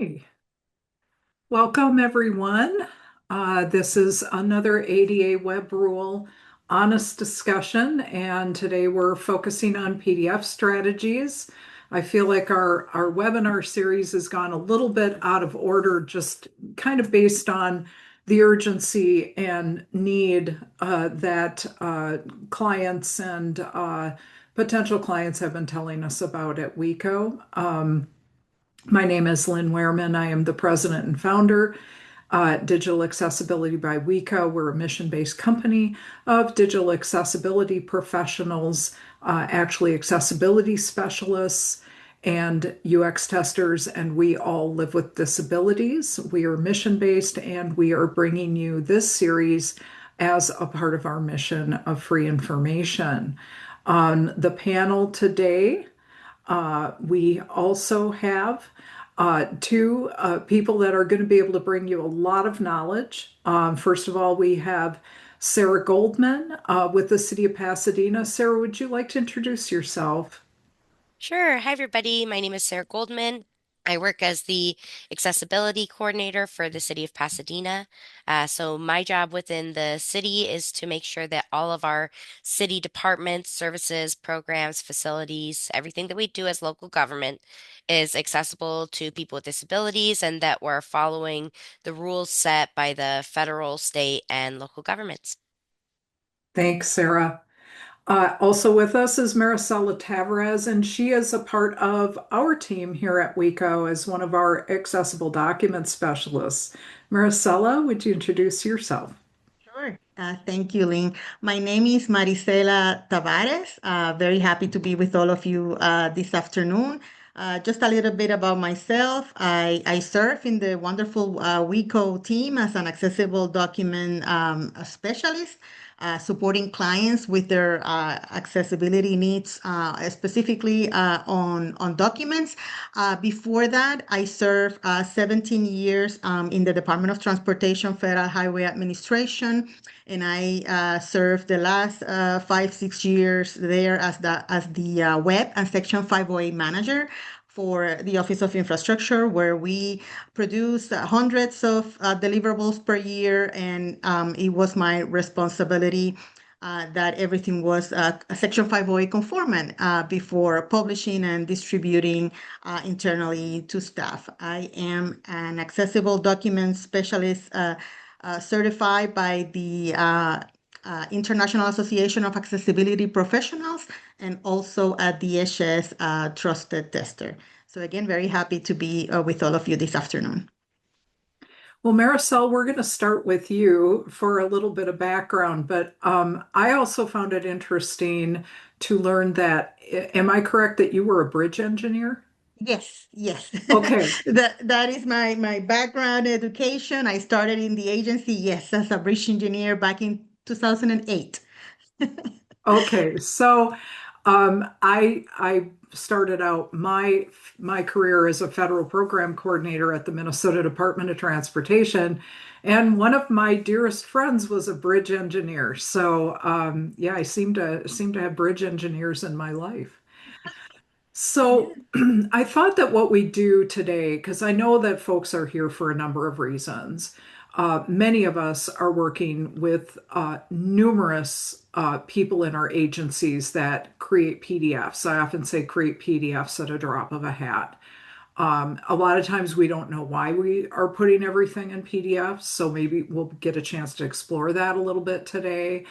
Okay. Welcome, everyone. This is another ADA Web Rule honest discussion, and today we're focusing on PDF strategies. I feel like our webinar series has gone a little bit out of order, just kind of based on the urgency and need that clients and potential clients have been telling us about at WeCo. My name is Lynn Wehrman. I am the president and founder. Digital Accessibility by WeCo. We're a mission-based company of digital accessibility professionals, actually accessibility specialists and UX testers, and we all live with disabilities. We are mission-based, and we are bringing you this series as a part of our mission of free information. On the panel today, we also have two people that are going to be able to bring you a lot of knowledge. First of all, we have Sara Goldman with the City of Pasadena. Sara, would you like to introduce yourself? Sure. Hi, everybody. My name is Sara Goldman. I work as the accessibility coordinator for the city of Pasadena. So, my job within the city is to make sure that all of our city departments, services, programs, facilities, everything that we do as local government is accessible to people with disabilities and that we're following the rules set by the federal, state, and local governments. Thanks, Sara. Also with us is Marisela Tavarez, and she is a part of our team here at WeCo as one of our accessible document specialists. Marisela, would you introduce yourself? Sure. Thank you, Lynn. My name is Marisela Tavarez. Very happy to be with all of you this afternoon. Just a little bit about myself. I serve in the wonderful WeCo team as an accessible document specialist, supporting clients with their accessibility needs, specifically on documents. Before that, I served 17 years in the Department of Transportation Federal Highway Administration, and I served the last 5, 6 years there as the web and Section 508 manager for the Office of Infrastructure, where we produce hundreds of deliverables per year, and it was my responsibility that everything was Section 508 conformant before publishing and distributing internally to staff. I am an accessible document specialist certified by the International Association of Accessibility Professionals and also at the DHS Trusted Tester. So again, very happy to be with all of you this afternoon. Well, Marisol, we're going to start with you for a little bit of background, but I also found it interesting to learn that, am I correct that you were a bridge engineer? Yes, yes. Okay, That is my background education. I started in the agency, yes, as a bridge engineer back in 2008. okay. So I started out my career as a federal program coordinator at the Minnesota Department of Transportation, and one of my dearest friends was a bridge engineer. So yeah, I seem to have bridge engineers in my life. So Yeah. I thought that what we do today, because I know that folks are here for a number of reasons. Many of us are working with numerous people in our agencies that create PDFs. I often say create PDFs at a drop of a hat. A lot of times we don't know why we are putting everything in PDFs, so maybe we'll get a chance to explore that a little bit today.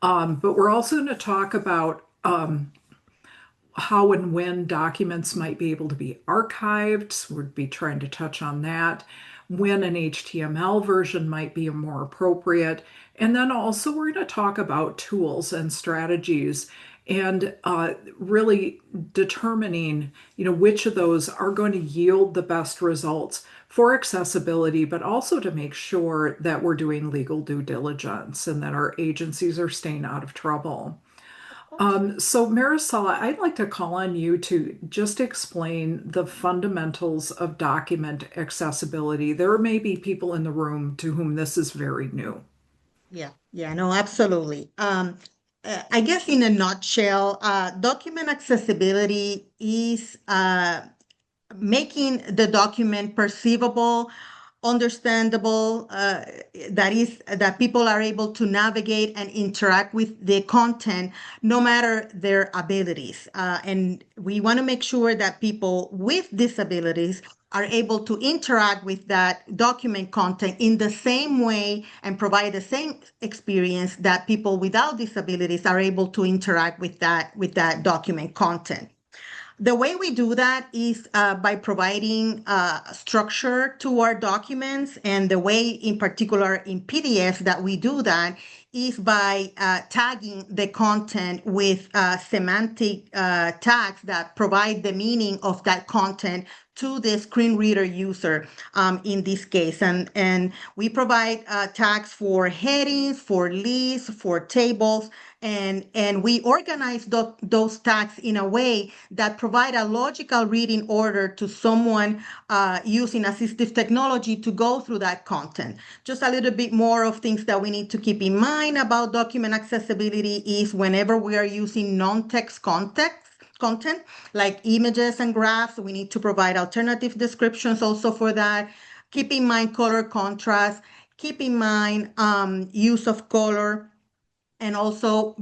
But we're also going to talk about how and when documents might be able to be archived. So we'd be trying to touch on that, when an HTML version might be more appropriate. And then also we're going to talk about tools and strategies and really determining, which of those are going to yield the best results for accessibility, but also to make sure that we're doing legal due diligence and that our agencies are staying out of trouble. Of course. So Marisela, I'd like to call on you to just explain the fundamentals of document accessibility. There may be people in the room to whom this is very new. Yeah, no, absolutely. I guess in a nutshell, document accessibility is making the document perceivable, understandable, that people are able to navigate and interact with the content no matter their abilities. And we want to make sure that people with disabilities are able to interact with that document content in the same way and provide the same experience that people without disabilities are able to interact with that document content. The way we do that is by providing structure to our documents. And the way, in particular, in PDF that we do that is by tagging the content with semantic tags that provide the meaning of that content to the screen reader user in this case. And we provide tags for headings, for lists, for tables, and we organize those tags in a way that provide a logical reading order to someone using assistive technology to go through that content. Just a little bit more of things that we need to keep in mind about document accessibility is whenever we are using non-text content like images and graphs, we need to provide alternative descriptions also for that. Keep in mind color contrast, keep in mind use of color, and also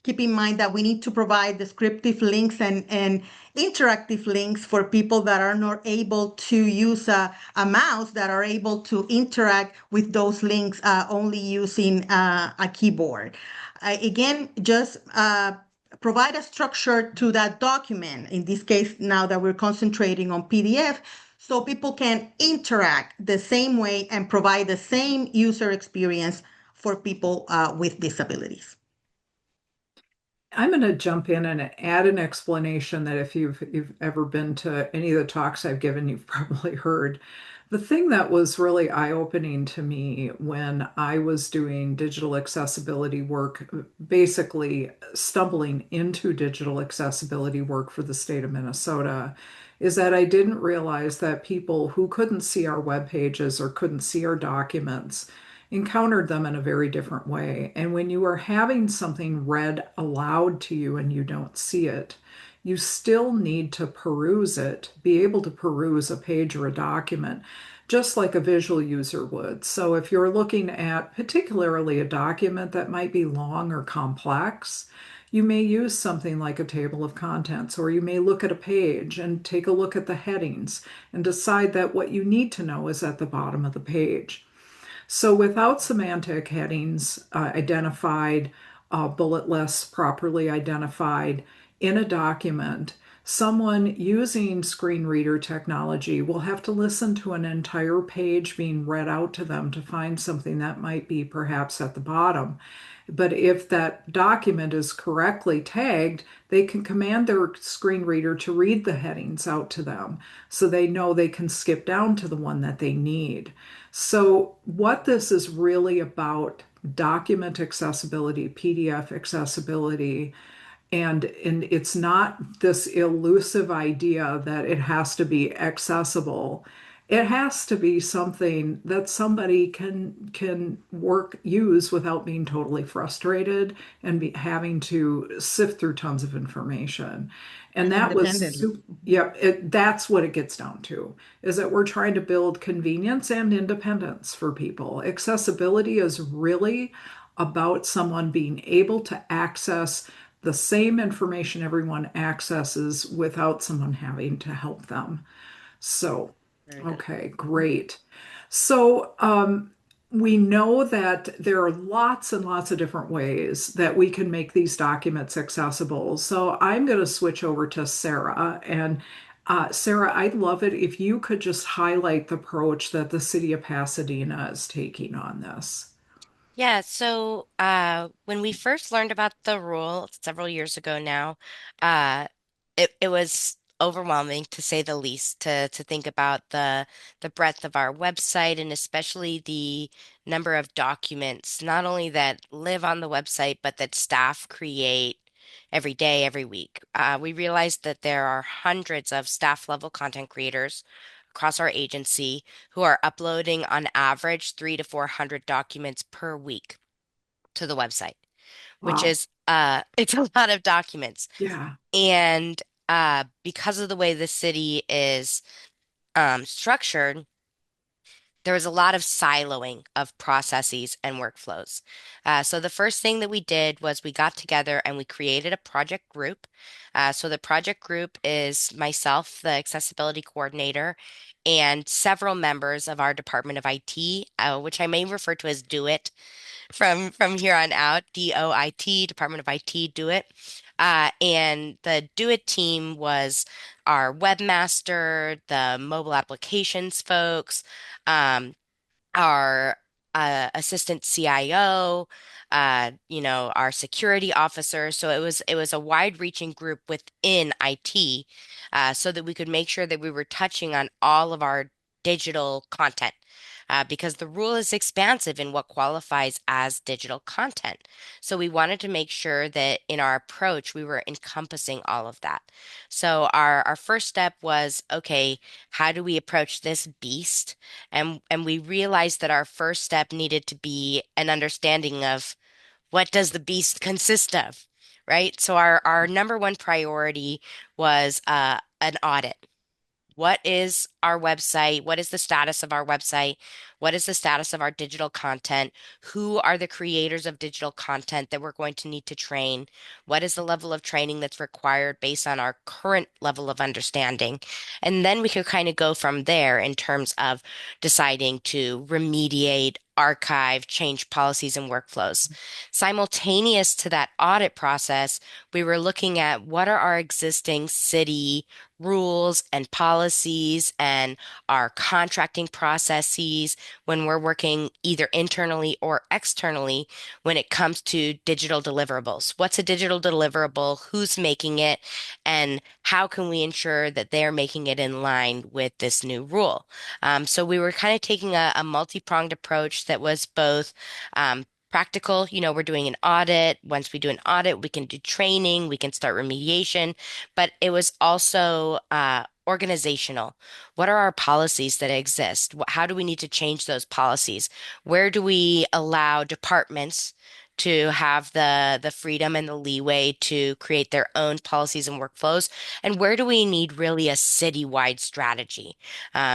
keep in mind that we need to provide descriptive links and interactive links for people that are not able to use a mouse, that are able to interact with those links only using a keyboard. Again, just provide a structure to that document. In this case, now that we're concentrating on PDF, so people can interact the same way and provide the same user experience for people with disabilities. I'm going to jump in and add an explanation that if you've ever been to any of the talks I've given, you've probably heard. The thing that was really eye-opening to me when I was doing digital accessibility work, basically stumbling into digital accessibility work for the state of Minnesota, is that I didn't realize that people who couldn't see our web pages or couldn't see our documents encountered them in a very different way. And when you are having something read aloud to you and you don't see it, you still need to peruse it, be able to peruse a page or a document, just like a visual user would. So if you're looking at particularly a document that might be long or complex, you may use something like a table of contents, or you may look at a page and take a look at the headings and decide that what you need to know is at the bottom of the page. So without semantic headings identified, bullet lists properly identified in a document, someone using screen reader technology will have to listen to an entire page being read out to them to find something that might be perhaps at the bottom. But if that document is correctly tagged, they can command their screen reader to read the headings out to them so they know they can skip down to the one that they need. So, what this is really about, document accessibility, PDF accessibility, and it's not this elusive idea that it has to be accessible. It has to be something that somebody can use without being totally frustrated and having to sift through tons of information. And And that was independently. yeah, that's what it gets down to, is that we're trying to build convenience and independence for people. Accessibility is really about someone being able to access the same information everyone accesses without someone having to help them. So, Very good. okay, great. So, we know that there are lots and lots of different ways that we can make these documents accessible. So, I'm going to switch over to Sara. And Sara, I'd love it if you could just highlight the approach that the city of Pasadena is taking on this. Yeah, so when we first learned about the rule several years ago now, it was overwhelming to say the least to think about the breadth of our website and especially the number of documents, not only that live on the website, but that staff create every day, every week. We realized that there are hundreds of staff level content creators across our agency who are uploading on average 300 to 400 documents per week to the website, which Wow. is it's a lot of documents. Yeah. And because of the way the city is structured, there was a lot of siloing of processes and workflows. So the first thing that we did was we got together and we created a project group. So the project group is myself, the accessibility coordinator, and several members of our Department of IT, which I may refer to as Do It from here on out, DOIT, Department of IT, Do It. And the Do It team was our webmaster, the mobile applications folks, um, our assistant CIO, our security officer. So it was a wide-reaching group within IT, so that we could make sure that we were touching on all of our digital content. Because the rule is expansive in what qualifies as digital content. So we wanted to make sure that in our approach, we were encompassing all of that. So our first step was, okay, how do we approach this beast? And we realized that our first step needed to be an understanding of what does the beast consist of, right? So our number one priority was an audit. What is our website? What is the status of our website? What is the status of our digital content? Who are the creators of digital content that we're going to need to train? What is the level of training that's required based on our current level of understanding? And then we could kind of go from there in terms of deciding to remediate, archive, change policies and workflows. Simultaneous to that audit process, we were looking at what are our existing city rules and policies and our contracting processes when we're working either internally or externally when it comes to digital deliverables. What's a digital deliverable? Who's making it? And how can we ensure that they're making it in line with this new rule? So we were kind of taking a multi-pronged approach that was both practical. We're doing an audit. Once we do an audit, we can do training, we can start remediation, but it was also organizational. What are our policies that exist? How do we need to change those policies? Where do we allow departments to have the freedom and the leeway to create their own policies and workflows? And where do we need really a citywide strategy?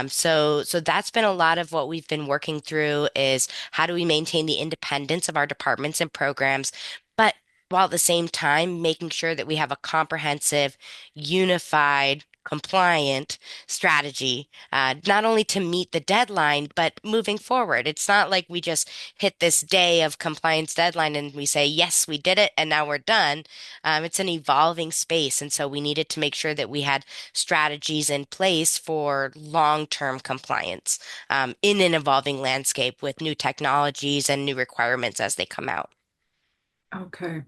So that's been a lot of what we've been working through is how do we maintain the independence of our departments and programs, but while at the same time making sure that we have a comprehensive, unified, compliant strategy, not only to meet the deadline, but moving forward. It's not like we just hit this day of compliance deadline and we say, yes, we did it, and now we're done. It's an evolving space. And so we needed to make sure that we had strategies in place for long-term compliance in an evolving landscape with new technologies and new requirements as they come out. Okay.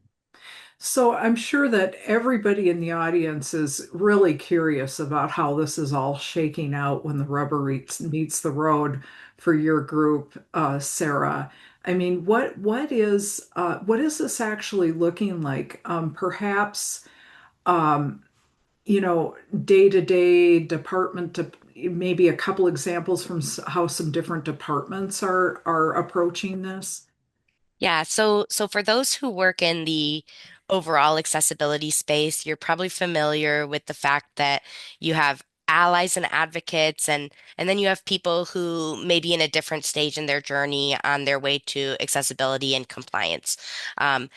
So I'm sure that everybody in the audience is really curious about how this is all shaking out when the rubber meets the road for your group, Sarah. I mean, what is this actually looking like? Perhaps you know, day-to-day maybe a couple examples from how some different departments are approaching this. Yeah, so for those who work in the overall accessibility space, you're probably familiar with the fact that you have allies and advocates and then you have people who may be in a different stage in their journey on their way to accessibility and compliance. And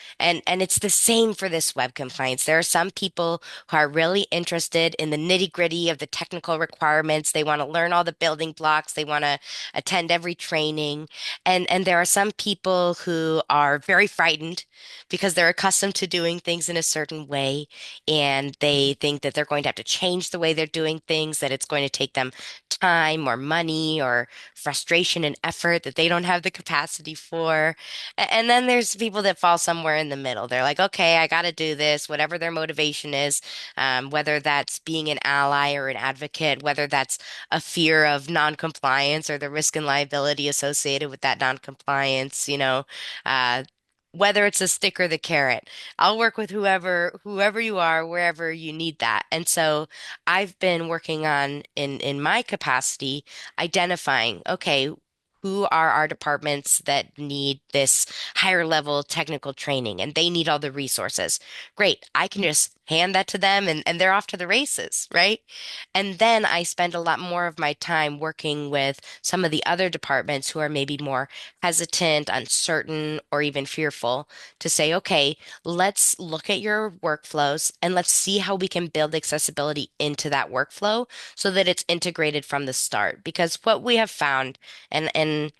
it's the same for this web compliance. There are some people who are really interested in the nitty-gritty of the technical requirements. They want to learn all the building blocks. They want to attend every training. And there are some people who are very frightened because they're accustomed to doing things in a certain way, and they think that they're going to have to change the way they're doing things, that it's going to take them time or money or frustration and effort that they don't have the capacity for. And then there's people that fall somewhere in the middle. They're like, okay, I got to do this, whatever their motivation is, whether that's being an ally or an advocate, whether that's a fear of non-compliance or the risk and liability associated with that non-compliance, uh, whether it's the stick or the carrot. I'll work with whoever you are, wherever you need that. And so I've been working on in my capacity, identifying, okay, who are our departments that need this higher level technical training and they need all the resources. Great. I can just hand that to them, and they're off to the races, right? And then I spend a lot more of my time working with some of the other departments who are maybe more hesitant, uncertain, or even fearful to say, okay, let's look at your workflows and let's see how we can build accessibility into that workflow so that it's integrated from the start. Because what we have found, and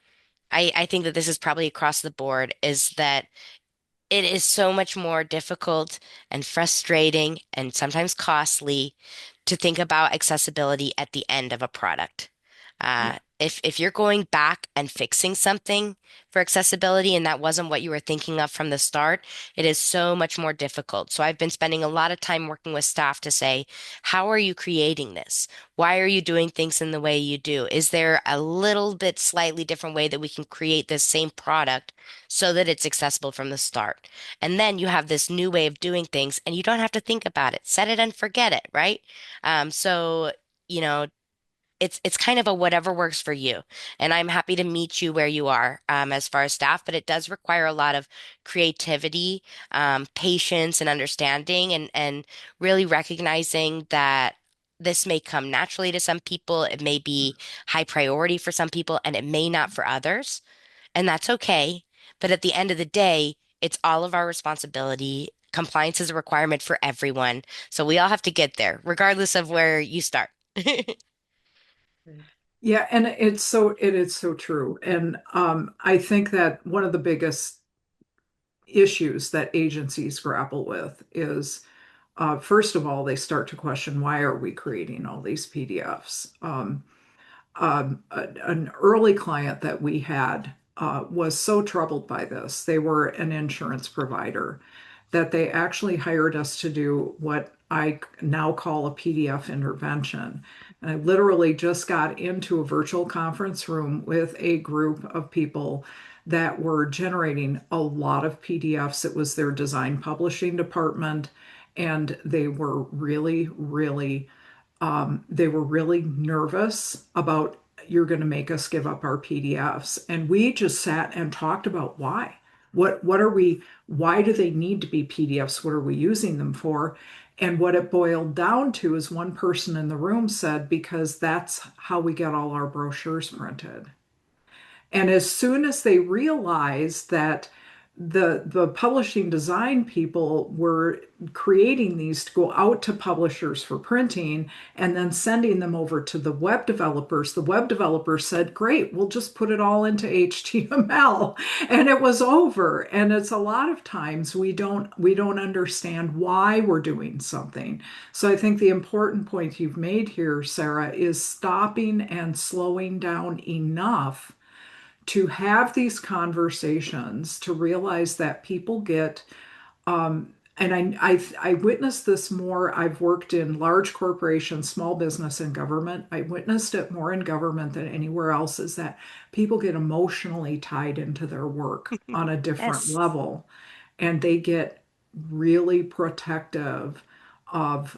I think that this is probably across the board, is that it is so much more difficult and frustrating and sometimes costly to think about accessibility at the end of a product. Yeah. If you're going back and fixing something for accessibility and that wasn't what you were thinking of from the start, it is so much more difficult. So I've been spending a lot of time working with staff to say, how are you creating this? Why are you doing things in the way you do? Is there a little bit slightly different way that we can create this same product so that it's accessible from the start? And then you have this new way of doing things and you don't have to think about it. Set it and forget it, right? So, you know, it's kind of a whatever works for you. And I'm happy to meet you where you are as far as staff, but it does require a lot of creativity, patience, and understanding, and really recognizing that this may come naturally to some people. It may be high priority for some people, and it may not for others. And that's okay. But at the end of the day, it's all of our responsibility. Compliance is a requirement for everyone. So we all have to get there, regardless of where you start. Yeah, and it is so true. And I think that one of the biggest issues that agencies grapple with is first of all, they start to question, why are we creating all these PDFs? An early client that we had was so troubled by this. They were an insurance provider that they actually hired us to do what I now call a PDF intervention. And I literally just got into a virtual conference room with a group of people that were generating a lot of PDFs. It was their design publishing department, and they were really nervous about, you're going to make us give up our PDFs. And we just sat and talked about why. What are we, why do they need to be PDFs? What are we using them for? And what it boiled down to is one person in the room said, because that's how we get all our brochures printed. And as soon as they realized that the publishing design people were creating these to go out to publishers for printing and then sending them over to the web developers said, great, we'll just put it all into HTML. And it was over. And it's a lot of times we don't understand why we're doing something. So I think the important point you've made here, Sara, is stopping and slowing down enough to have these conversations, to realize that people get, and I witnessed this more. I've worked in large corporations, small business, and government. I witnessed it more in government than anywhere else, is that people get emotionally tied into their work on a different Yes. level, and they get really protective of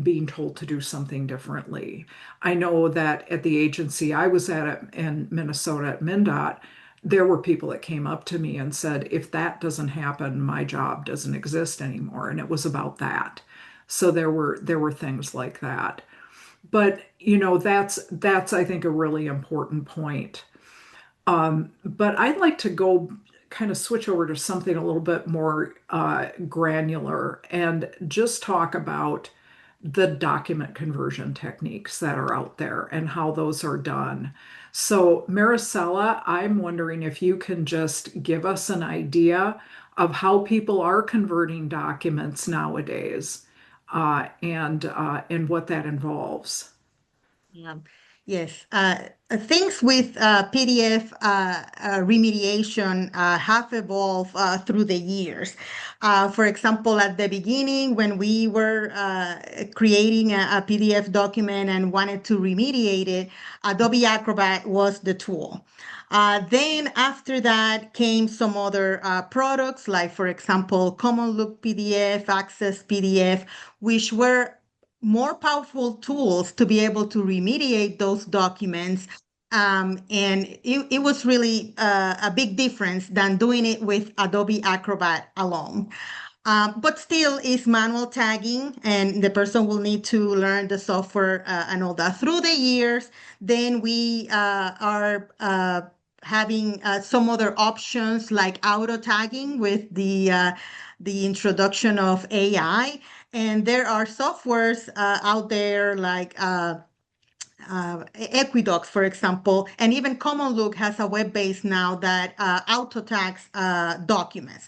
being told to do something differently. I know that at the agency I was at in Minnesota at MnDOT, there were people that came up to me and said, if that doesn't happen, my job doesn't exist anymore. And it was about that. So there were things like that. But that's I think a really important point. But I'd like to go kind of switch over to something a little bit more granular and just talk about the document conversion techniques that are out there and how those are done. So, Marisela, I'm wondering if you can just give us an idea of how people are converting documents nowadays, and what that involves. Yeah. Yes. Things with PDF remediation have evolved through the years. For example, at the beginning, when we were creating a PDF document and wanted to remediate it, Adobe Acrobat was the tool. Then after that came some other products, like, for example, Common Look PDF, Access PDF, which were more powerful tools to be able to remediate those documents. And it was really a big difference than doing it with Adobe Acrobat alone. But still is manual tagging, and the person will need to learn the software and all that through the years. Then we are having some other options like auto tagging with the introduction of AI. And there are softwares out there like Equidocs, for example, and even Common Look has a web base now that auto tags documents,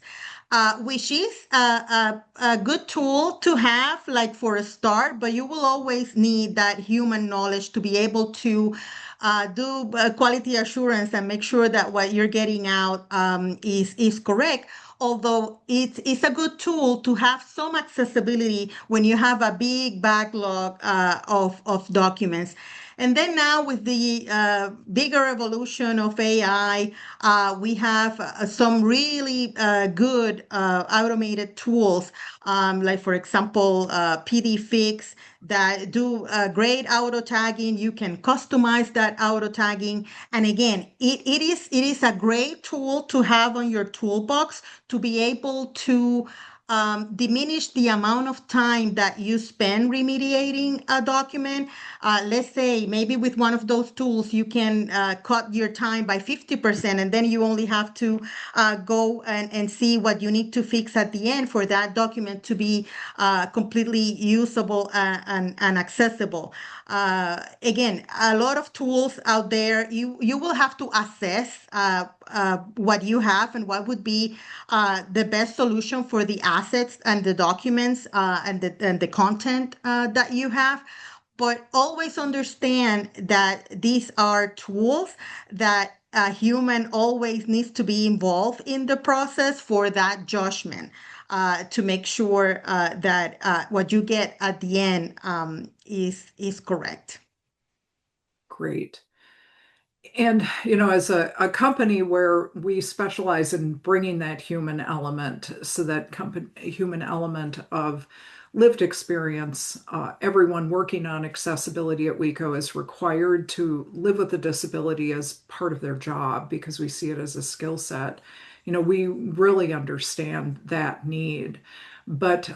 which is a good tool to have, like for a start, but you will always need that human knowledge to be able to do quality assurance and make sure that what you're getting out is correct. Although it's a good tool to have some accessibility when you have a big backlog of documents. And then now with the bigger evolution of AI, we have some really good automated tools, like for example, PD Fix that do great auto tagging. You can customize that auto tagging. And again, it is a great tool to have on your toolbox to be able to diminish the amount of time that you spend remediating a document. Let's say maybe with one of those tools, you can cut your time by 50%, and then you only have to go and see what you need to fix at the end for that document to be completely usable and accessible. Again, a lot of tools out there. You will have to assess what you have and what would be the best solution for the assets and the documents and the content that you have. But always understand that these are tools that a human always needs to be involved in the process for that judgment to make sure that what you get at the end is correct. Great. And, as a company where we specialize in bringing that human element, so that human element of lived experience, everyone working on accessibility at WeCo is required to live with a disability as part of their job because we see it as a skill set. We really understand that need. But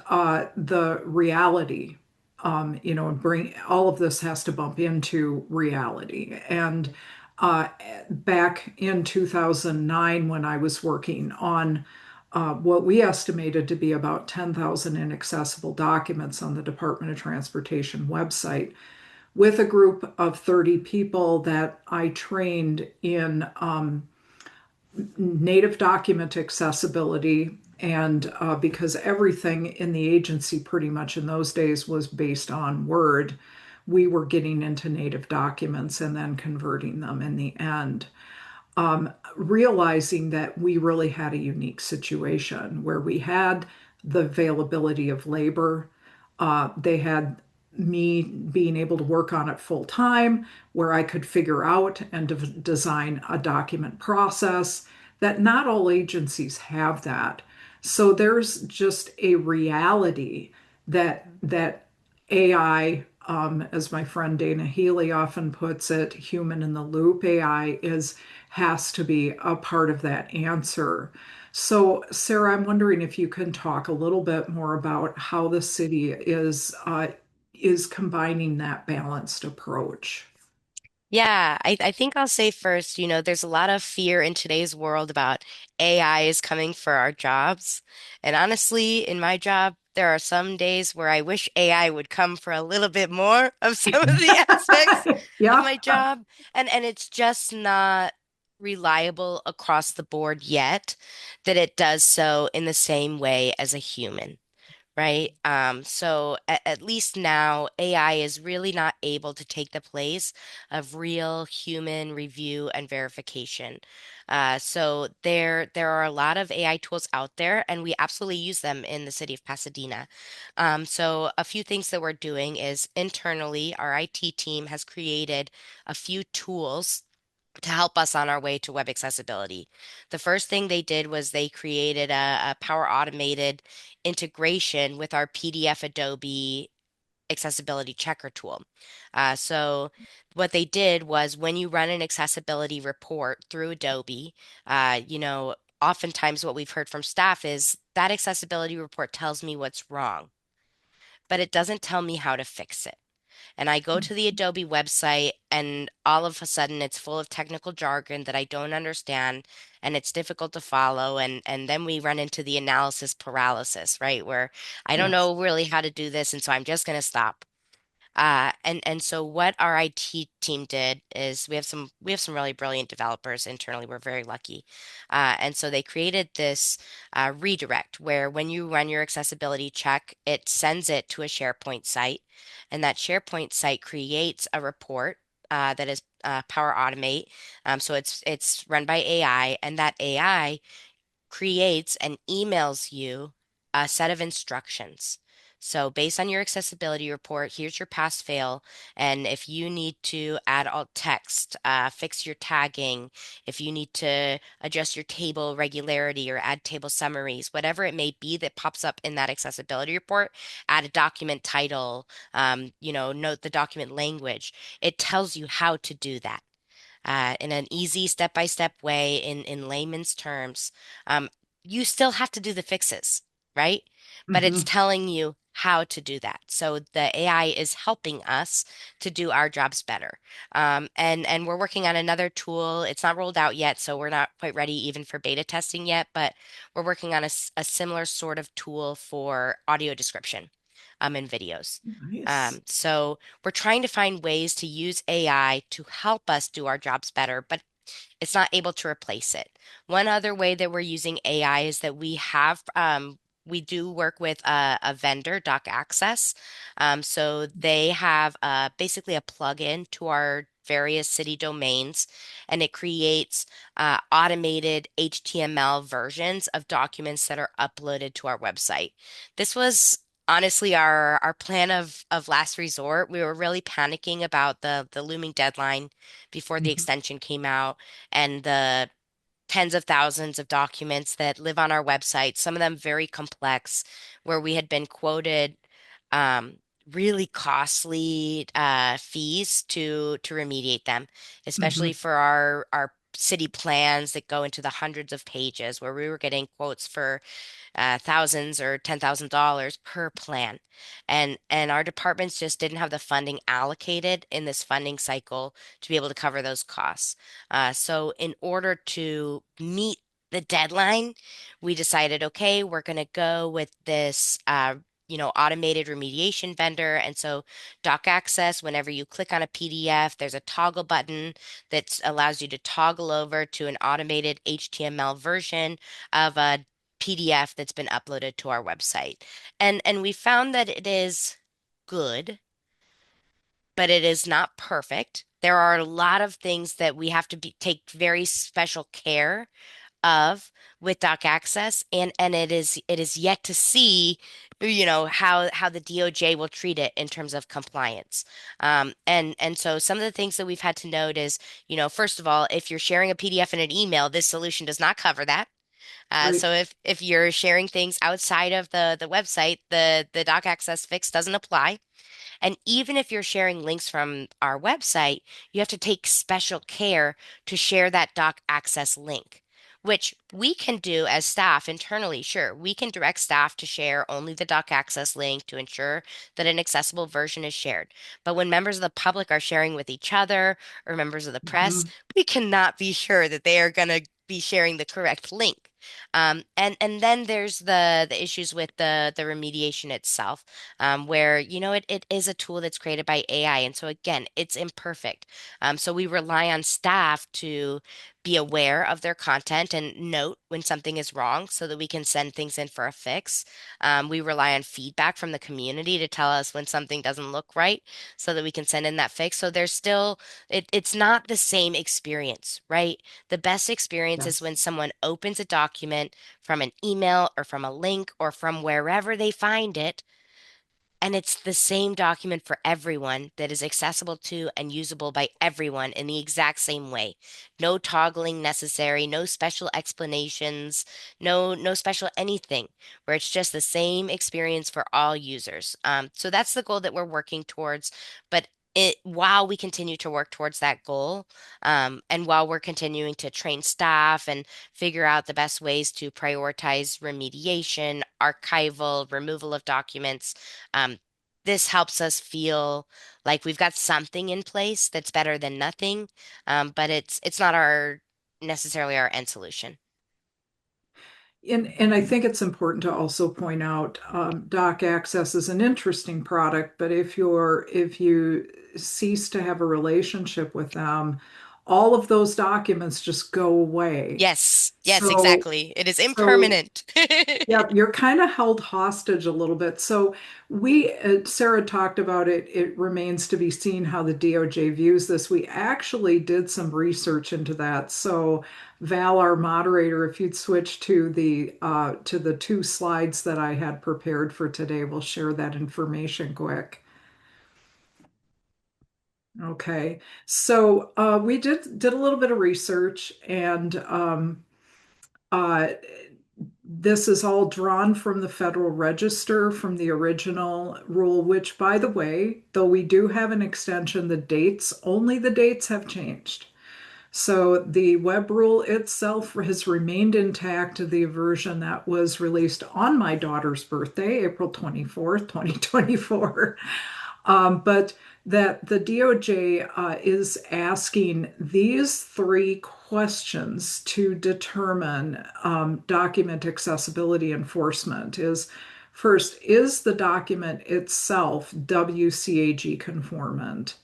the reality, bring all of this has to bump into reality. And back in 2009, when I was working on what we estimated to be about 10,000 inaccessible documents on the Department of Transportation website, with a group of 30 people that I trained in native document accessibility. And because everything in the agency pretty much in those days was based on Word, we were getting into native documents and then converting them in the end. Realizing that we really had a unique situation where we had the availability of labor. They had me being able to work on it full time, where I could figure out and design a document process that not all agencies have that. So there's just a reality that AI, as my friend Dana Healy often puts it, human in the loop AI has to be a part of that answer. So, Sara, I'm wondering if you can talk a little bit more about how the city is combining that balanced approach. Yeah, I think I'll say first, there's a lot of fear in today's world about AI is coming for our jobs. And honestly, in my job, there are some days where I wish AI would come for a little bit more of some of the aspects of Yeah, my job. And it's just not reliable across the board yet that it does so in the same way as a human. Right? So at least now, AI is really not able to take the place of real human review and verification. So there are a lot of AI tools out there, and we absolutely use them in the city of Pasadena. So a few things that we're doing is internally, our IT team has created a few tools to help us on our way to web accessibility. The first thing they did was they created a Power Automated integration with our PDF Adobe accessibility checker tool. So what they did was when you run an accessibility report through Adobe, oftentimes what we've heard from staff is that accessibility report tells me what's wrong, but it doesn't tell me how to fix it. And I go to the Adobe website, and all of a sudden it's full of technical jargon that I don't understand, and it's difficult to follow. And then we run into the analysis paralysis, right? Where I don't Yes. know really how to do this, and so I'm just going to stop. And so what our IT team did is we have some really brilliant developers internally. We're very lucky, and so they created this redirect where when you run your accessibility check, it sends it to a SharePoint site, and that SharePoint site creates a report that is Power Automate. So it's run by AI, and that AI creates and emails you a set of instructions. So, based on your accessibility report, here's your pass fail. And if you need to add alt text, fix your tagging, if you need to adjust your table regularity or add table summaries, whatever it may be that pops up in that accessibility report, add a document title, note the document language. It tells you how to do that in an easy step-by-step way in layman's terms. Um, you still have to do the fixes, right? But it's Hmm. telling you how to do that. So the AI is helping us to do our jobs better. And we're working on another tool. It's not rolled out yet, so we're not quite ready even for beta testing yet, but we're working on a similar sort of tool for audio description in videos. Nice. So we're trying to find ways to use AI to help us do our jobs better, but it's not able to replace it. One other way that we're using AI is that we do work with a vendor, Doc Access. So they have basically a plugin to our various city domains, and it creates automated HTML versions of documents that are uploaded to our website. This was honestly our plan of last resort. We were really panicking about the looming deadline before the Mhm. extension came out and the tens of thousands of documents that live on our website, some of them very complex, where we had been quoted um, really costly fees to remediate them, especially Mhm. for our city plans that go into the hundreds of pages, where we were getting quotes for thousands or $10,000 per plan. And our departments just didn't have the funding allocated in this funding cycle to be able to cover those costs. So in order to meet the deadline, we decided, okay, we're going to go with this automated remediation vendor. And so Doc Access, whenever you click on a PDF, there's a toggle button that allows you to toggle over to an automated HTML version of a PDF that's been uploaded to our website. And we found that it is good, but it is not perfect. There are a lot of things that we have to take very special care of with Doc Access, and it is yet to see, how the DOJ will treat it in terms of compliance. And so some of the things that we've had to note is, first of all, if you're sharing a PDF in an email, this solution does not cover that. Right. So if you're sharing things outside of the website, the doc access fix doesn't apply. And even if you're sharing links from our website, you have to take special care to share that doc access link, which we can do as staff internally. Sure, we can direct staff to share only the doc access link to ensure that an accessible version is shared. But when members of the public are sharing with each other or members of the press, Mhm. we cannot be sure that they are going to be sharing the correct link. And then there's the issues with the remediation itself, where it is a tool that's created by AI, and so again, it's imperfect. So we rely on staff to be aware of their content and note when something is wrong, so that we can send things in for a fix. We rely on feedback from the community to tell us when something doesn't look right, so that we can send in that fix. So there's still it's not the same experience, right? The best experience is when Yes. someone opens a document from an email or from a link or from wherever they find it, and it's the same document for everyone that is accessible to and usable by everyone in the exact same way. No toggling necessary, no special explanations, no special anything, where it's just the same experience for all users. So that's the goal that we're working towards. But while we continue to work towards that goal, and while we're continuing to train staff and figure out the best ways to prioritize remediation, archival, removal of documents, this helps us feel like we've got something in place that's better than nothing, but it's not our necessarily our end solution. And I think it's important to also point out doc access is an interesting product, but if you cease to have a relationship with them, all of those documents just go away. Yes, yes, So exactly. It is so impermanent. yeah, you're kind of held hostage a little bit. So Sarah talked about it. It remains to be seen how the DOJ views this. We actually did some research into that. So Val, our moderator, if you'd switch to the two slides that I had prepared for today, we'll share that information quick. Okay, so we did a little bit of research, and uh, this is all drawn from the Federal Register from the original rule, which, by the way, though we do have an extension, only the dates have changed. So the web rule itself has remained intact to the version that was released on my daughter's birthday, April 24th, 2024. But that the DOJ is asking these three questions to determine document accessibility enforcement is first, is the document itself WCAG conformant?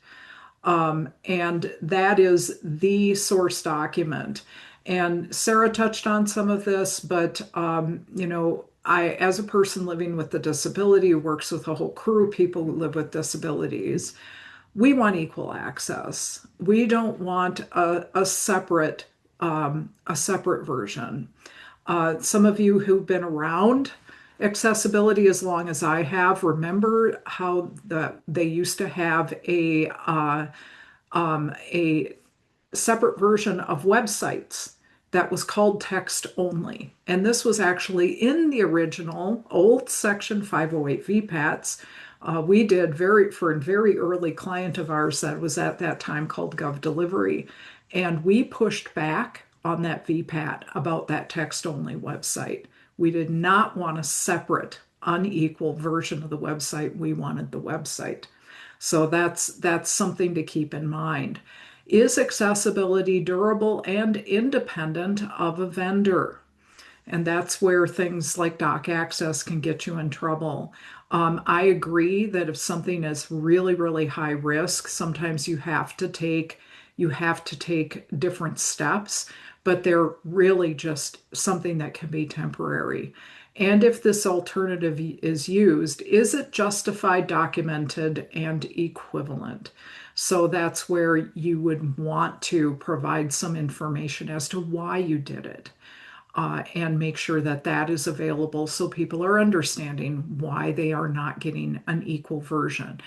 And that is the source document. And Sarah touched on some of this, but as a person living with a disability who works with a whole crew of people who live with disabilities, we want equal access. We don't want a separate version. Some of you who've been around accessibility as long as I have remember how they used to have a separate version of websites that was called text only. And this was actually in the original old Section 508 VPATs. We did for a very early client of ours that was at that time called Gov Delivery. And we pushed back on that VPAT about that text only website. We did not want a separate, unequal version of the website. We wanted the website. So that's something to keep in mind. Is accessibility durable and independent of a vendor? And that's where things like doc access can get you in trouble. I agree that if something is really, really high risk, sometimes you have to take different steps, but they're really just something that can be temporary. And if this alternative is used, is it justified, documented, and equivalent? So that's where you would want to provide some information as to why you did it, and make sure that that is available so people are understanding why they are not getting an equal version.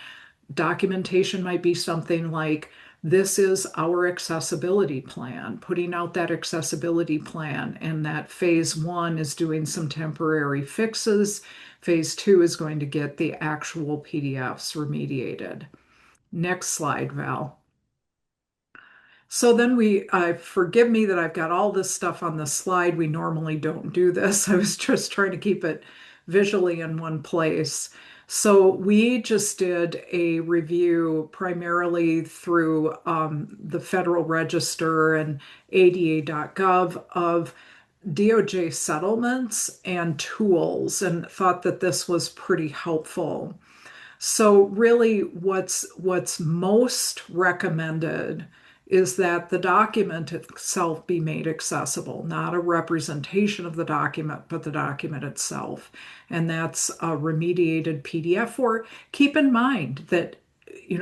Documentation might be something like, this is our accessibility plan, putting out that accessibility plan, and that phase one is doing some temporary fixes. Phase two is going to get the actual PDFs remediated. Next slide, Val. So then forgive me that I've got all this stuff on the slide. We normally don't do this. I was just trying to keep it visually in one place. So we just did a review primarily through the Federal Register and ADA.gov of DOJ settlements and tools, and thought that this was pretty helpful. So really what's most recommended is that the document itself be made accessible, not a representation of the document, but the document itself. And that's a remediated PDF. Or keep in mind that,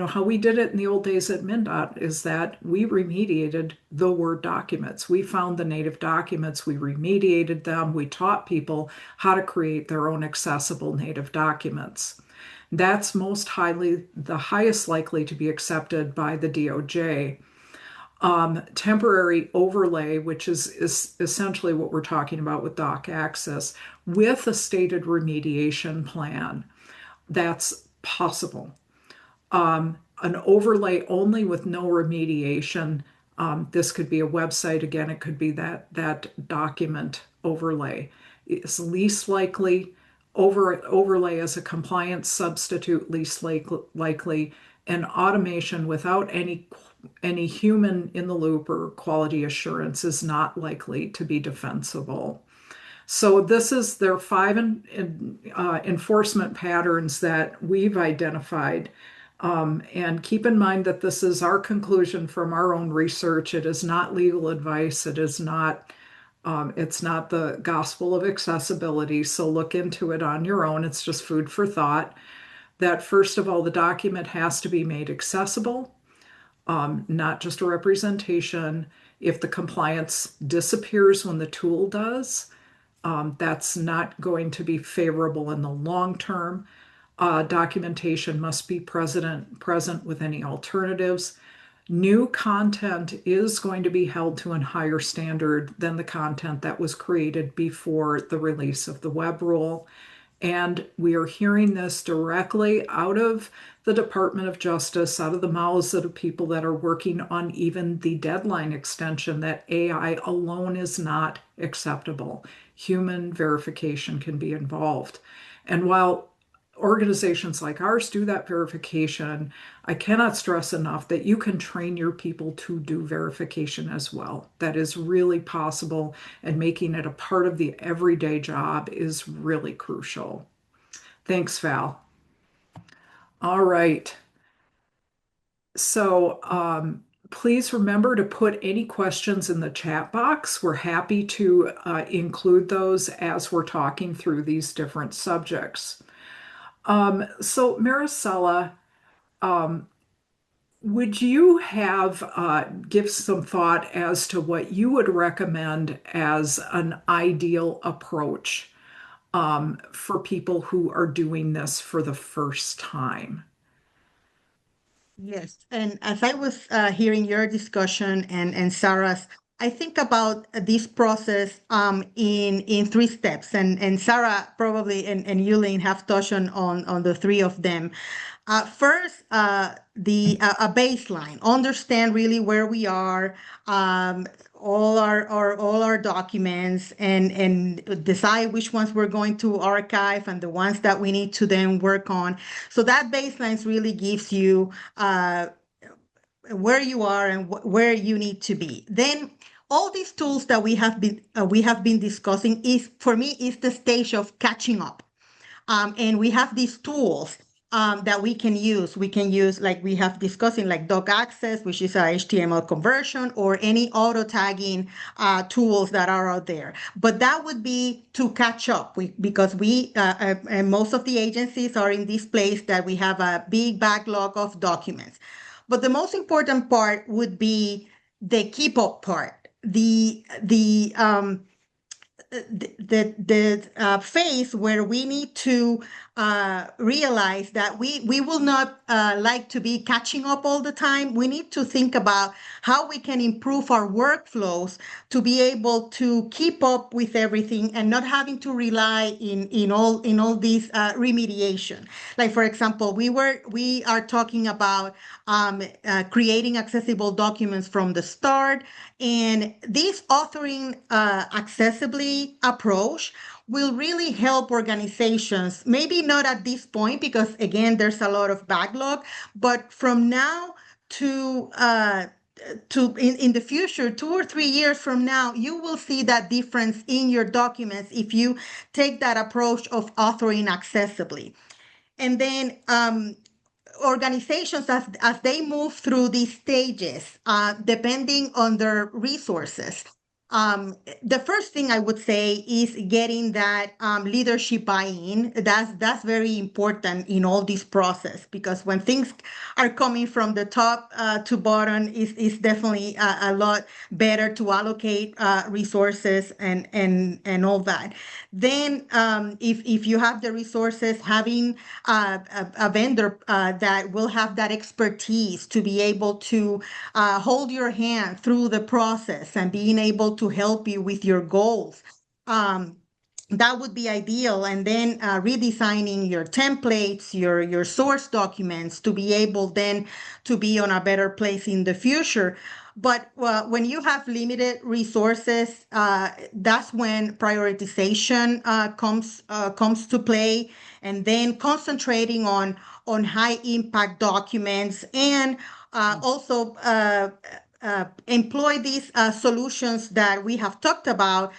how we did it in the old days at MnDOT is that we remediated the Word documents. We found the native documents, we remediated them, we taught people how to create their own accessible native documents. That's the highest likely to be accepted by the DOJ. Temporary overlay, which is essentially what we're talking about with doc access, with a stated remediation plan, that's possible. an overlay only with no remediation. This could be a website. Again, it could be that document overlay. It's least likely. Overlay as a compliance substitute, least likely. And automation without any human in the loop or quality assurance is not likely to be defensible. So this is their five enforcement patterns that we've identified. And keep in mind that this is our conclusion from our own research. It is not legal advice. It's not the gospel of accessibility. So look into it on your own. It's just food for thought. That first of all, the document has to be made accessible, not just a representation. If the compliance disappears when the tool does, that's not going to be favorable in the long term. Documentation must be present with any alternatives. New content is going to be held to a higher standard than the content that was created before the release of the web rule. And we are hearing this directly out of the Department of Justice, out of the mouths of the people that are working on even the deadline extension, that AI alone is not acceptable. Human verification can be involved. And while organizations like ours do that verification, I cannot stress enough that you can train your people to do verification as well. That is really possible, and making it a part of the everyday job is really crucial. Thanks, Val. All right. So please remember to put any questions in the chat box. We're happy to include those as we're talking through these different subjects. So Marisela, would you have give some thought as to what you would recommend as an ideal approach for people who are doing this for the first time? Yes, and as I was hearing your discussion and Sarah's, I think about this process in three steps, and Sarah probably and you, Lynn, have touched on the three of them. First, the a baseline. Understand really where we are, all our documents, and decide which ones we're going to archive and the ones that we need to then work on. So that baseline really gives you where you are and where you need to be. Then all these tools that we have been discussing is, for me, is the stage of catching up. And we have these tools that we can use. We can use, like we have discussing, like doc access, which is a HTML conversion, or any auto tagging tools that are out there. But that would be to catch up, because and most of the agencies are in this place that we have a big backlog of documents. But the most important part would be the keep up part, the phase where we need to realize that we will not like to be catching up all the time. We need to think about how we can improve our workflows to be able to keep up with everything and not having to rely in all these remediation. Like, for example, we are talking about creating accessible documents from the start, and this authoring accessibly approach will really help organizations, maybe not at this point, because again, there's a lot of backlog, but from now to in the future, 2 or 3 years from now, you will see that difference in your documents if you take that approach of authoring accessibly. And then organizations, as they move through these stages, depending on their resources, the first thing I would say is getting that leadership buy-in. That's very important in all this process, because when things are coming from the top to bottom, is definitely a lot better to allocate resources and all that. Then, if you have the resources, having a vendor that will have that expertise to be able to hold your hand through the process and being able to help you with your goals. that would be ideal. And then redesigning your templates, your source documents to be able then to be on a better place in the future. But when you have limited resources, that's when prioritization comes to play, and then concentrating on high impact documents, and also employ these solutions that we have talked about,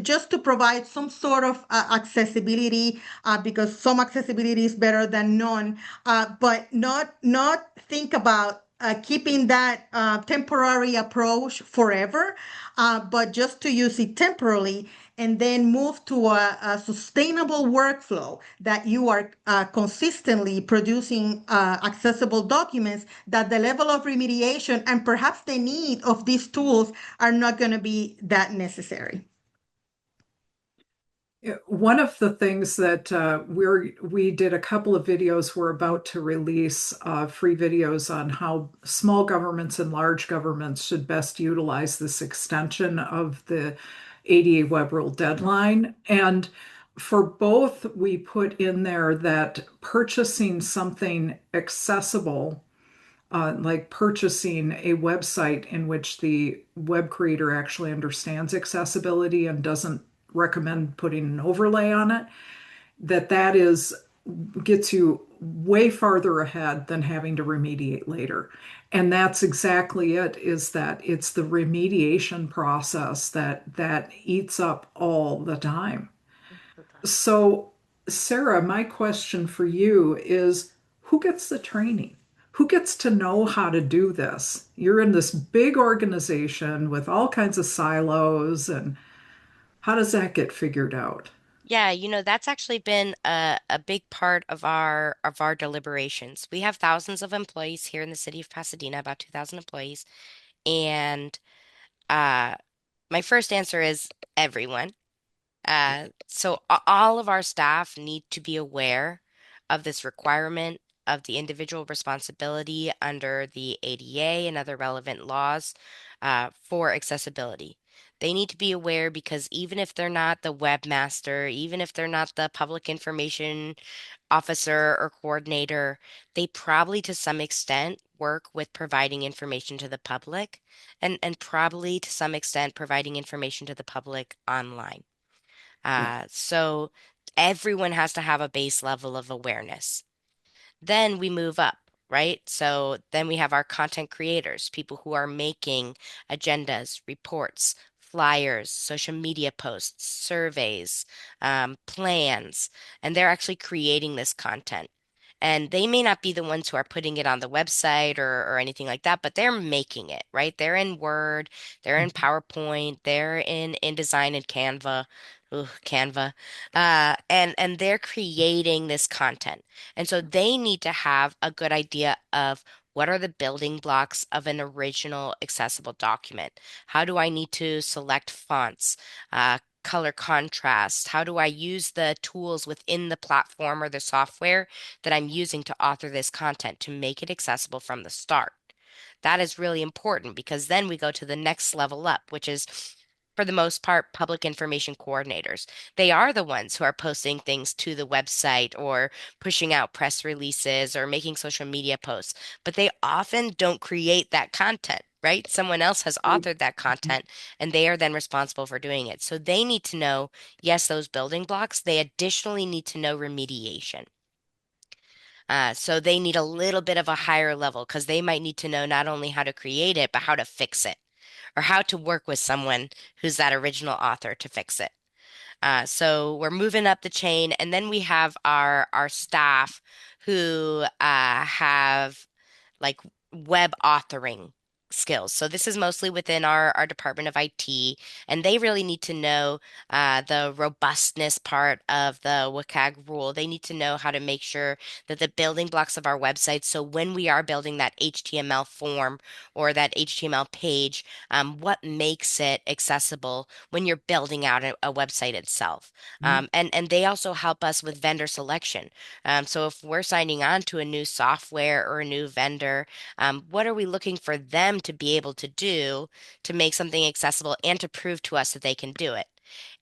just to provide some sort of accessibility, because some accessibility is better than none, but not think about keeping that temporary approach forever, but just to use it temporarily, and then move to a sustainable workflow that you are consistently producing accessible documents, that the level of remediation and perhaps the need of these tools are not going to be that necessary. One of the things that we did a couple of videos, we're about to release free videos on how small governments and large governments should best utilize this extension of the ADA web rule deadline. And for both, we put in there that purchasing something accessible, like purchasing a website in which the web creator actually understands accessibility and doesn't recommend putting an overlay on it, that is gets you way farther ahead than having to remediate later. And that's exactly it, is that it's the remediation process that eats up all the time. So, Sara, my question for you is, who gets the training? Who gets to know how to do this? You're in this big organization with all kinds of silos, and how does that get figured out? Yeah, that's actually been a big part of our deliberations. We have thousands of employees here in the city of Pasadena, about 2,000 employees, and uh, my first answer is everyone. So all of our staff need to be aware of this requirement of the individual responsibility under the ADA and other relevant laws for accessibility. They need to be aware because even if they're not the webmaster, even if they're not the public information officer or coordinator, they probably to some extent work with providing information to the public, and probably to some extent providing information to the public online. So everyone has to have a base level of awareness. Then we move up, right? So then we have our content creators, people who are making agendas, reports, flyers, social media posts, surveys, plans, and they're actually creating this content. And they may not be the ones who are putting it on the website or anything like that, but they're making it, right? They're in Word, they're in PowerPoint, they're in InDesign and Canva. Ooh, Canva. And they're creating this content. And so they need to have a good idea of what are the building blocks of an original accessible document? How do I need to select fonts, color contrast? How do I use the tools within the platform or the software that I'm using to author this content to make it accessible from the start? That is really important because then we go to the next level up, which is, for the most part, public information coordinators. They are the ones who are posting things to the website or pushing out press releases or making social media posts, but they often don't create that content. Right? Someone else has authored that content and they are then responsible for doing it. So they need to know, yes, those building blocks. They additionally need to know remediation. So they need a little bit of a higher level because they might need to know not only how to create it, but how to fix it or how to work with someone who's that original author to fix it. So we're moving up the chain, and then we have our staff who have like web authoring skills. So this is mostly within our Department of IT, and they really need to know the robustness part of the WCAG rule. They need to know how to make sure that the building blocks of our website, so when we are building that HTML form or that HTML page, what makes it accessible when you're building out a website itself. And they also help us with vendor selection. So if we're signing on to a new software or a new vendor, what are we looking for them to be able to do to make something accessible and to prove to us that they can do it?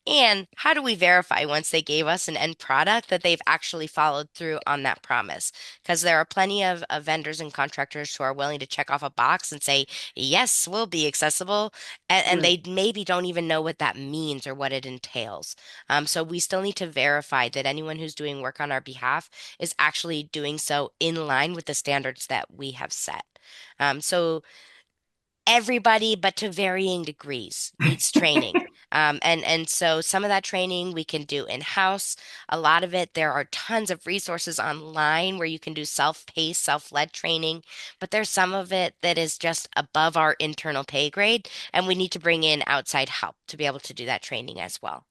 And how do we verify once they gave us an end product that they've actually followed through on that promise? Because there are plenty of vendors and contractors who are willing to check off a box and say, yes, we'll be accessible. And Right. they maybe don't even know what that means or what it entails. So we still need to verify that anyone who's doing work on our behalf is actually doing so in line with the standards that we have set. So everybody, but to varying degrees, needs training. And so some of that training we can do in-house. A lot of it, there are tons of resources online where you can do self-paced, self-led training, but there's some of it that is just above our internal pay grade, and we need to bring in outside help to be able to do that training as well.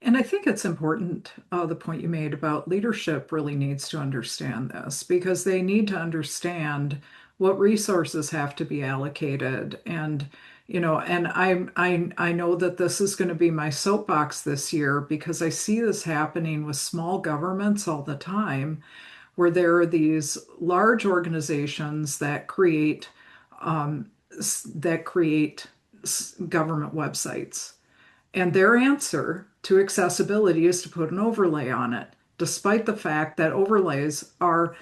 And I think it's important, the point you made about leadership really needs to understand this because they need to understand what resources have to be allocated. And, and I know that this is going to be my soapbox this year because I see this happening with small governments all the time, where there are these large organizations that create government websites. And their answer to accessibility is to put an overlay on it, despite the fact that overlays are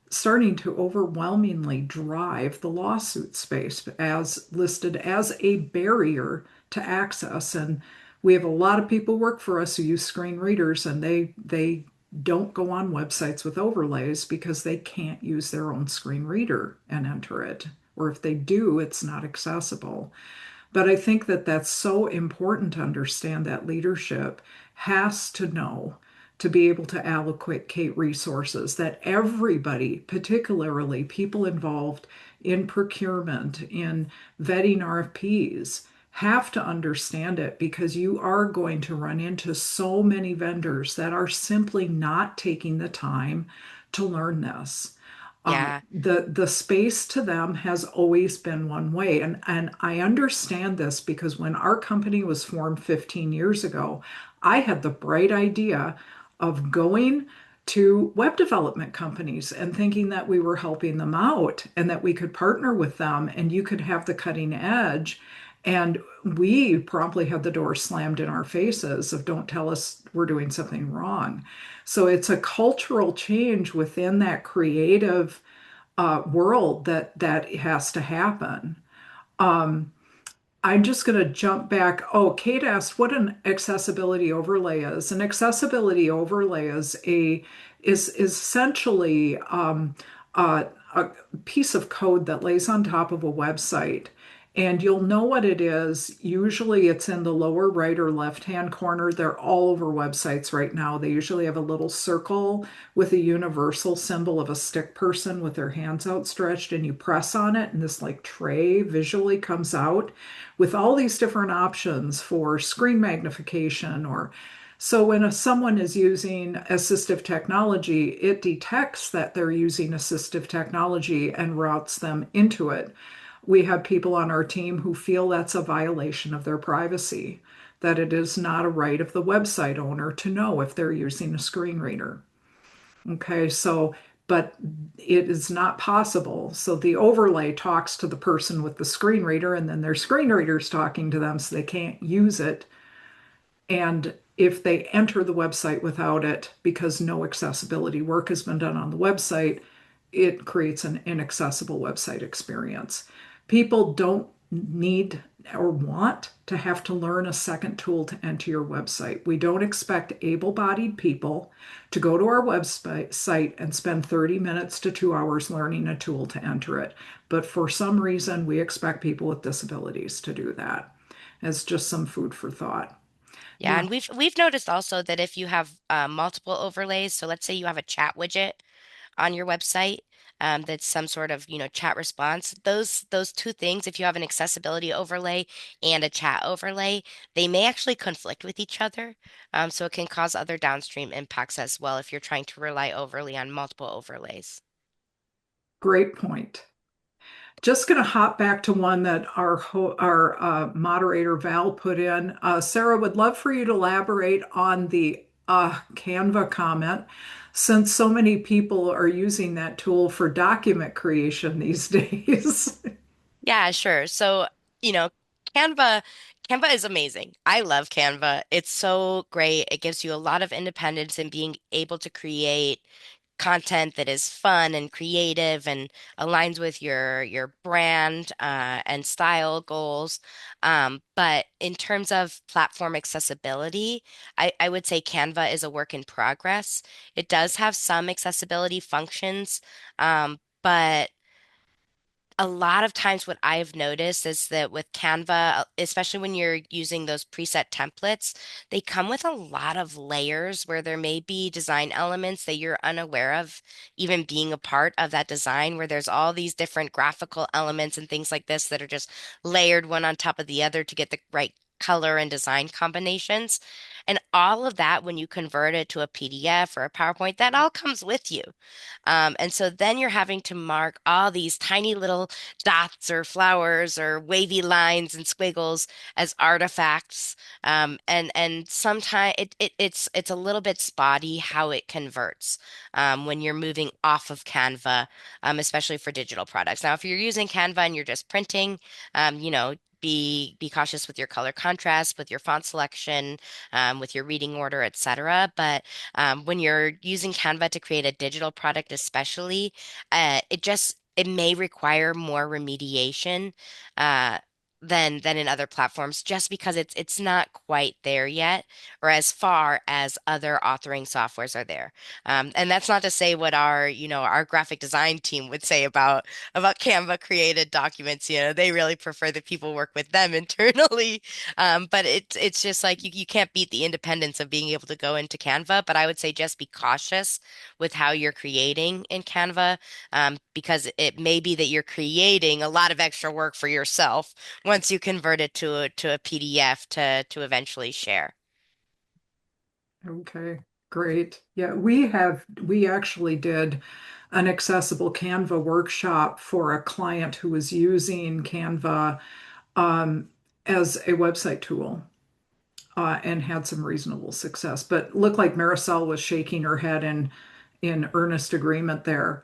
starting to overwhelmingly drive the lawsuit space as listed as a barrier to access. And we have a lot of people work for us who use screen readers, and they don't go on websites with overlays because they can't use their own screen reader and enter it. Or if they do, it's not accessible. But I think that that's so important to understand that leadership has to know to be able to allocate resources, that everybody, particularly people involved in procurement, in vetting RFPs, have to understand it because you are going to run into so many vendors that are simply not taking the time to learn this. Yeah. The space to them has always been one way. And I understand this because when our company was formed 15 years ago, I had the bright idea of going to web development companies and thinking that we were helping them out and that we could partner with them and you could have the cutting edge. And we promptly had the door slammed in our faces of don't tell us we're doing something wrong. So it's a cultural change within that creative world that has to happen. Um, I'm just going to jump back. Oh, Kate asked what an accessibility overlay is. An accessibility overlay is essentially a piece of code that lays on top of a website. And you'll know what it is. Usually it's in the lower right or left-hand corner. They're all over websites right now. They usually have a little circle with a universal symbol of a stick person with their hands outstretched, and you press on it, and this like tray visually comes out with all these different options for screen magnification or so when someone is using assistive technology, it detects that they're using assistive technology and routes them into it. We have people on our team who feel that's a violation of their privacy, that it is not a right of the website owner to know if they're using a screen reader. Okay, so, but it is not possible. So the overlay talks to the person with the screen reader, and then their screen reader's talking to them, so they can't use it. And if they enter the website without it, because no accessibility work has been done on the website, it creates an inaccessible website experience. People don't need or want to have to learn a second tool to enter your website. We don't expect able-bodied people to go to our website and spend 30 minutes to 2 hours learning a tool to enter it. But for some reason, we expect people with disabilities to do that. It's just some food for thought. Yeah, The and we've noticed also that if you have multiple overlays, so let's say you have a chat widget on your website, that's some sort of, chat response. Those two things, if you have an accessibility overlay and a chat overlay, they may actually conflict with each other. So it can cause other downstream impacts as well if you're trying to rely overly on multiple overlays. Great point. Just going to hop back to one that our moderator Val put in. Sara would love for you to elaborate on the Canva comment, since so many people are using that tool for document creation these days. Yeah, sure. So, you know, Canva, Canva is amazing. I love Canva. It's so great. It gives you a lot of independence in being able to create content that is fun and creative and aligns with your brand and style goals. But in terms of platform accessibility, I would say Canva is a work in progress. It does have some accessibility functions, but a lot of times what I've noticed is that with Canva, especially when you're using those preset templates, they come with a lot of layers where there may be design elements that you're unaware of even being a part of that design, where there's all these different graphical elements and things like this that are just layered one on top of the other to get the right color and design combinations. And all of that, when you convert it to a PDF or a PowerPoint, that all comes with you. And so then you're having to mark all these tiny little dots or flowers or wavy lines and squiggles as artifacts. And sometimes it's a little bit spotty how it converts when you're moving off of Canva, especially for digital products. Now, if you're using Canva and you're just printing, be cautious with your color contrast, with your font selection, with your reading order, etc. But when you're using Canva to create a digital product, especially, it may require more remediation uh, than in other platforms, just because it's not quite there yet, or as far as other authoring softwares are there. And that's not to say what our graphic design team would say about Canva created documents. They really prefer that people work with them internally. But it's just like you can't beat the independence of being able to go into Canva. But I would say just be cautious with how you're creating in Canva, because it may be that you're creating a lot of extra work for yourself once you convert it to a PDF to eventually share. Okay, great. Yeah, we actually did an accessible Canva workshop for a client who was using Canva um, as a website tool and had some reasonable success. But looked like Marisela was shaking her head in earnest agreement there.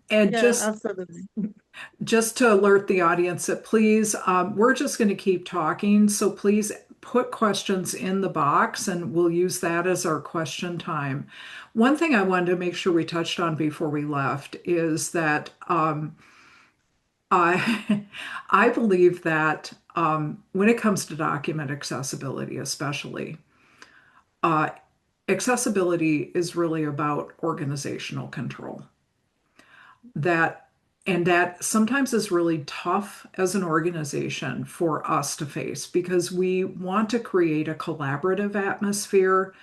And Yeah, just absolutely. just to alert the audience that please, we're just going to keep talking. So please put questions in the box and we'll use that as our question time. One thing I wanted to make sure we touched on before we left is that I, I believe that when it comes to document accessibility, especially, uh, accessibility is really about organizational control. That and that sometimes is really tough as an organization for us to face because we want to create a collaborative atmosphere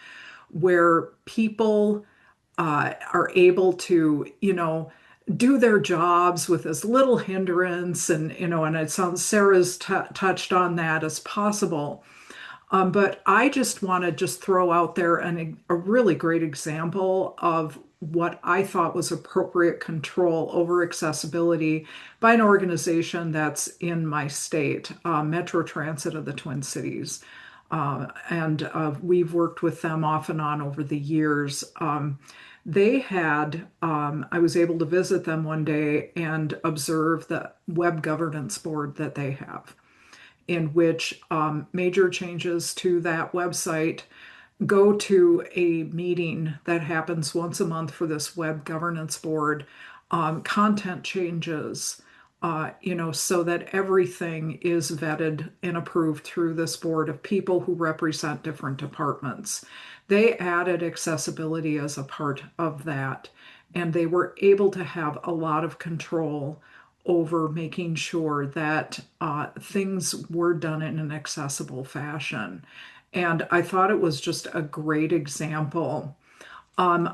where people are able to, do their jobs with as little hindrance and it sounds Sarah's touched on that as possible. But I just want to just throw out there a really great example of what I thought was appropriate control over accessibility by an organization that's in my state, Metro Transit of the Twin Cities. And we've worked with them off and on over the years. I was able to visit them one day and observe the web governance board that they have in which major changes to that website go to a meeting that happens once a month for this web governance board, content changes, so that everything is vetted and approved through this board of people who represent different departments. They added accessibility as a part of that, and they were able to have a lot of control over making sure that things were done in an accessible fashion. And I thought it was just a great example.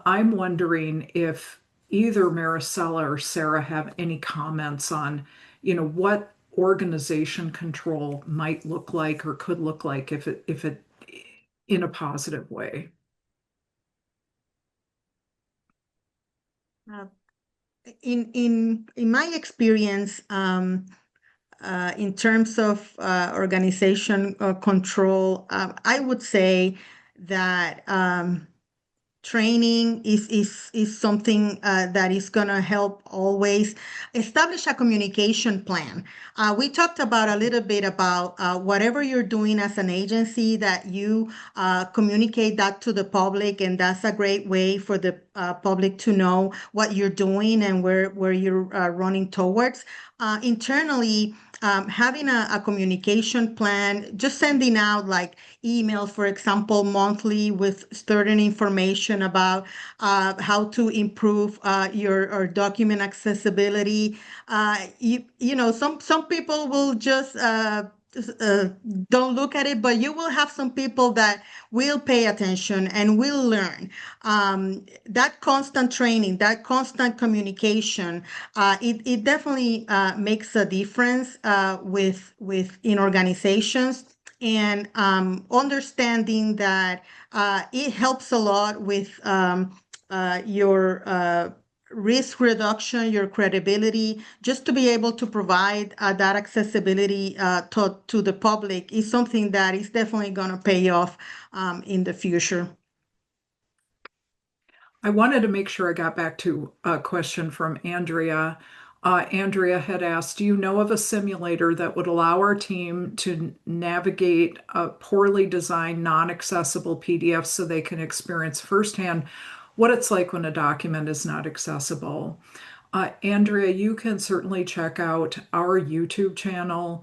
I'm wondering if either Marisela or Sara have any comments on, what organization control might look like or could look like if it in a positive way. Uh, in my experience, in terms of organization control, I would say that training is something that is going to help always establish a communication plan. We talked about a little bit about whatever you're doing as an agency, that you communicate that to the public, and that's a great way for the public to know what you're doing and where you're running towards. Internally, having a communication plan, just sending out like emails, for example, monthly with certain information about how to improve your document accessibility. Some people will just uh, don't look at it, but you will have some people that will pay attention and will learn. That constant training, that constant communication, it definitely makes a difference with in organizations, and understanding that it helps a lot with your risk reduction, your credibility, just to be able to provide that accessibility to the public is something that is definitely going to pay off in the future. I wanted to make sure I got back to a question from Andrea. Andrea had asked, do you know of a simulator that would allow our team to navigate a poorly designed, non-accessible PDF so they can experience firsthand what it's like when a document is not accessible? Andrea, you can certainly check out our YouTube channel.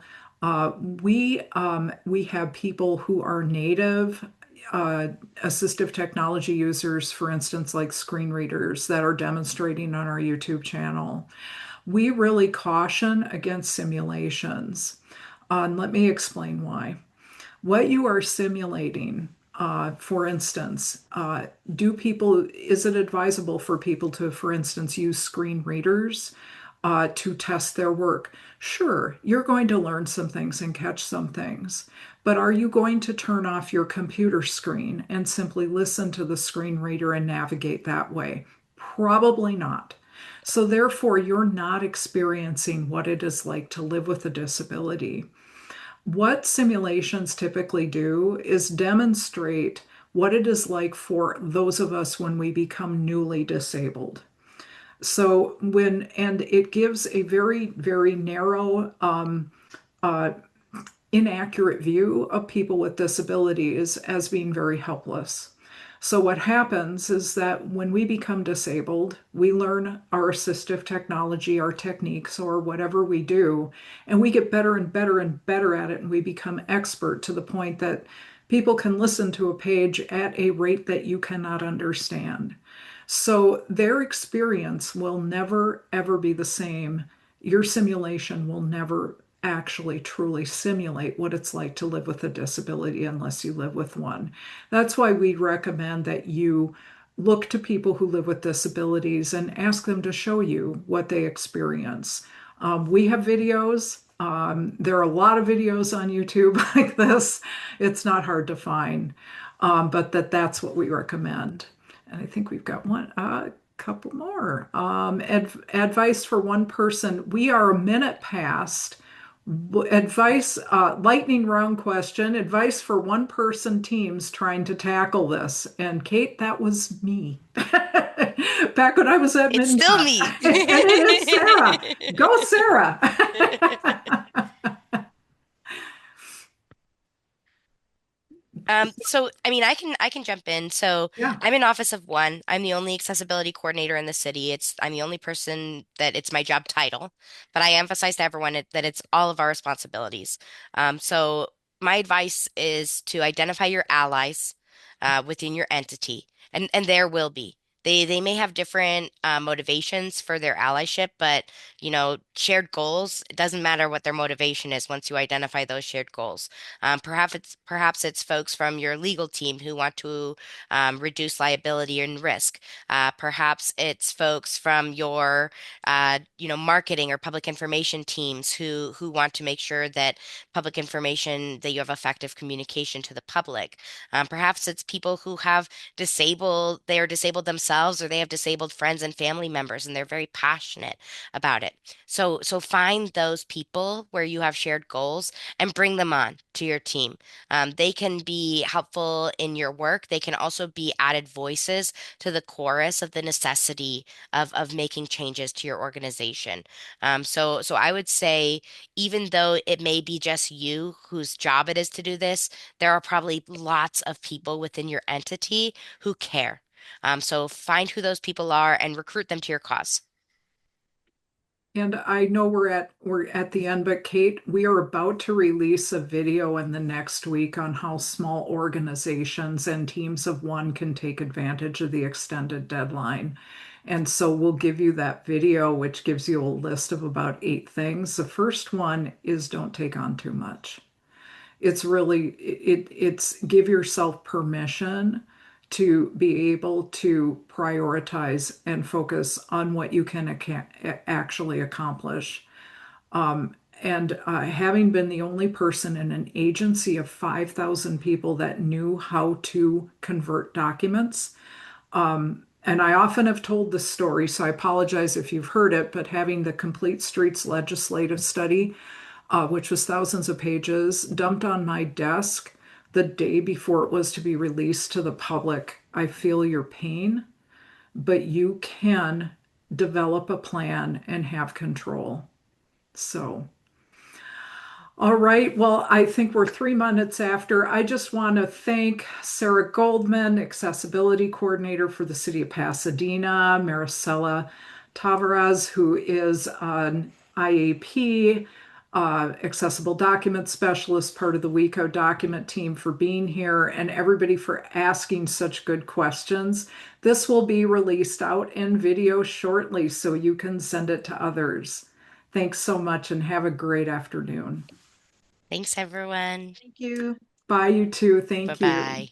We have people who are native assistive technology users, for instance, like screen readers, that are demonstrating on our YouTube channel. We really caution against simulations. And let me explain why. What you are simulating, for instance, is it advisable for people to, for instance, use screen readers to test their work? Sure, you're going to learn some things and catch some things, but are you going to turn off your computer screen and simply listen to the screen reader and navigate that way? Probably not. So, therefore, you're not experiencing what it is like to live with a disability. What simulations typically do is demonstrate what it is like for those of us when we become newly disabled. And it gives a very, very narrow, uh, inaccurate view of people with disabilities as being very helpless. So, what happens is that when we become disabled, we learn our assistive technology, our techniques, or whatever we do, and we get better and better and better at it, and we become expert to the point that people can listen to a page at a rate that you cannot understand. So, their experience will never, ever be the same. Your simulation will never actually truly simulate what it's like to live with a disability unless you live with one. That's why we recommend that you look to people who live with disabilities and ask them to show you what they experience. We have videos. There are a lot of videos on YouTube like this. It's not hard to find, but that's what we recommend. And I think we've got a couple more. Advice for one person. We are a minute past. Advice, lightning round question, advice for one person teams trying to tackle this. And Kate, that was me back when I was at It's still MnDOT. me. And it is Sara. Go, Sara. So I mean, I can jump in. So Yeah. I'm in office of one. I'm the only accessibility coordinator in the city. I'm the only person that it's my job title, but I emphasize to everyone that it's all of our responsibilities. So my advice is to identify your allies within your entity, and there will be. They may have different motivations for their allyship, but shared goals. It doesn't matter what their motivation is once you identify those shared goals. Perhaps it's folks from your legal team who want to reduce liability and risk. Perhaps it's folks from your marketing or public information teams who want to make sure that you have effective communication to the public. Perhaps it's people who they are disabled themselves themselves or they have disabled friends and family members and they're very passionate about it. So find those people where you have shared goals and bring them on to your team. They can be helpful in your work. They can also be added voices to the chorus of the necessity of making changes to your organization. So I would say, even though it may be just you whose job it is to do this, there are probably lots of people within your entity who care. So find who those people are and recruit them to your cause. And I know we're at the end, but Kate, we are about to release a video in the next week on how small organizations and teams of one can take advantage of the extended deadline. And so we'll give you that video, which gives you a list of about 8 things. The first one is don't take on too much. It's give yourself permission to be able to prioritize and focus on what you can actually accomplish. And having been the only person in an agency of 5,000 people that knew how to convert documents, and I often have told this story, so I apologize if you've heard it, but having the Complete Streets legislative study, which was thousands of pages, dumped on my desk the day before it was to be released to the public. I feel your pain, but you can develop a plan and have control. So, all right. Well, I think we're 3 minutes after. I just want to thank Sara Goldman, Accessibility Coordinator for the City of Pasadena, Marisela Tavarez, who is an IAP, Accessible Document Specialist, part of the WeCo document team, for being here, and everybody for asking such good questions. This will be released out in video shortly, so you can send it to others. Thanks so much and have a great afternoon. Thanks, everyone. Thank you. Bye, you too. Bye Thank you. bye.